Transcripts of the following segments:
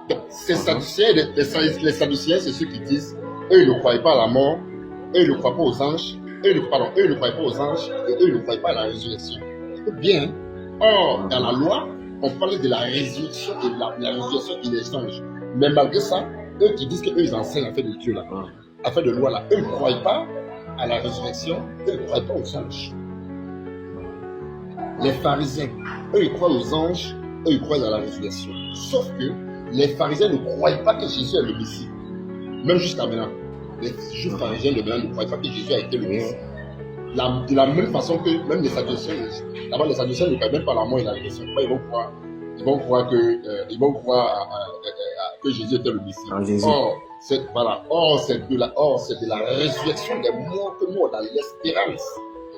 Donc, ces Sadducéens, les Sadducéens, c'est ceux qui disent, eux, ils ne croient pas à la mort, eux, ils ne croient pas aux anges, eux, ils ne croient pas aux anges, et eux, ils ne croient pas à la résurrection. Bien. Or, dans la loi, on parlait de la résurrection et la résurrection et des anges. Mais malgré ça, eux qui disent qu'eux, ils enseignent l'affaire de Dieu là, affaire de loi là, eux, ils ne croient pas à la résurrection, eux, ils ne croient pas aux anges. Les pharisiens, eux, ils croient aux anges, eux, ils croient à la résurrection. Sauf que les pharisiens ne croient pas que Jésus est le Messie. Même jusqu'à maintenant. Les juifs pharisiens de maintenant ne croient pas que Jésus a été le Messie. De la même façon que même les Sadducéens, d'abord les Sadducéens ne croient même pas à la mort et la résurrection. Ils vont croire que Jésus était le Messie. Or, c'est de la résurrection des morts que nous on a l'espérance.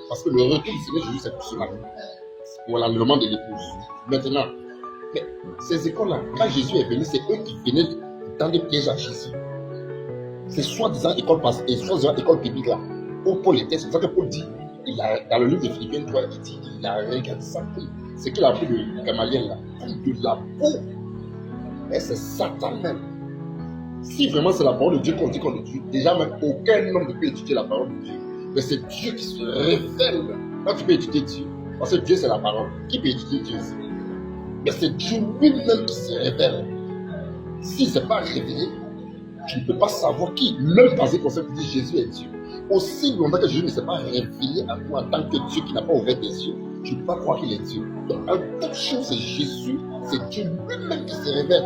Parce que le retour du Seigneur Jésus, c'est pour cela. Pour l'enlèvement de l'épouse. Maintenant, mais ces écoles-là, quand Jésus est venu, c'est eux qui venaient dans des pièges à Jésus. C'est soi-disant école passée et soi-disant école biblique là. Où Paul était, c'est pour ça que Paul dit, dans le livre de Philippiens 3, il dit, il a regardé ça, ce qu'il a pris de Gamaliel là, comme de la peau. Et c'est Satan même. Si vraiment c'est la parole de Dieu qu'on dit qu'on étudie, déjà même aucun homme ne peut étudier la parole de Dieu. Mais c'est Dieu qui se révèle. Quand tu peux étudier Dieu, parce que Dieu c'est la parole. Qui peut étudier Dieu ici? Mais c'est Dieu lui-même qui se révèle. Si ce n'est pas révélé, tu ne peux pas savoir qui, même dans ce concept, dit Jésus est Dieu. Aussi longtemps que Jésus ne s'est pas révélé à toi en tant que Dieu qui n'a pas ouvert tes yeux, tu ne peux pas croire qu'il est Dieu. Donc, en toute chose, c'est Jésus, c'est Dieu lui-même qui se révèle.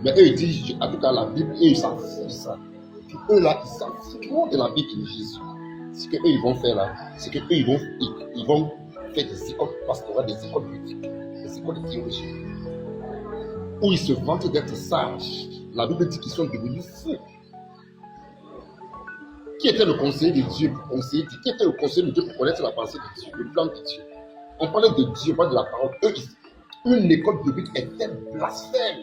Mais eux, ils disent, en tout cas, la Bible, eux, ils s'en foutent de ça. Puis eux, là, ils s'en foutent de la Bible et de Jésus. Ce qu'eux, ils vont faire là, c'est qu'eux, ils vont faire des écoles pastorales, des écoles politiques, des écoles de théologie, où ils se vantent d'être sages. La Bible dit qu'ils sont devenus fous. Qui était le conseiller de Dieu pour conseiller Dieu? Qui était le conseiller de Dieu pour connaître la pensée de Dieu, le plan de Dieu? On parlait de Dieu, pas de la parole. Eux, une école biblique était blasphème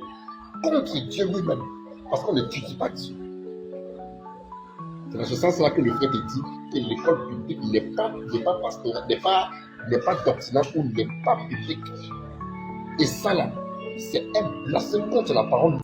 contre Dieu lui-même, parce qu'on n'étudie pas Dieu. C'est dans ce sens-là que le frère te dit que l'école biblique n'est pas pastorale, n'est pas doctrinale ou n'est pas biblique. Et ça là, c'est un blasphème contre la parole.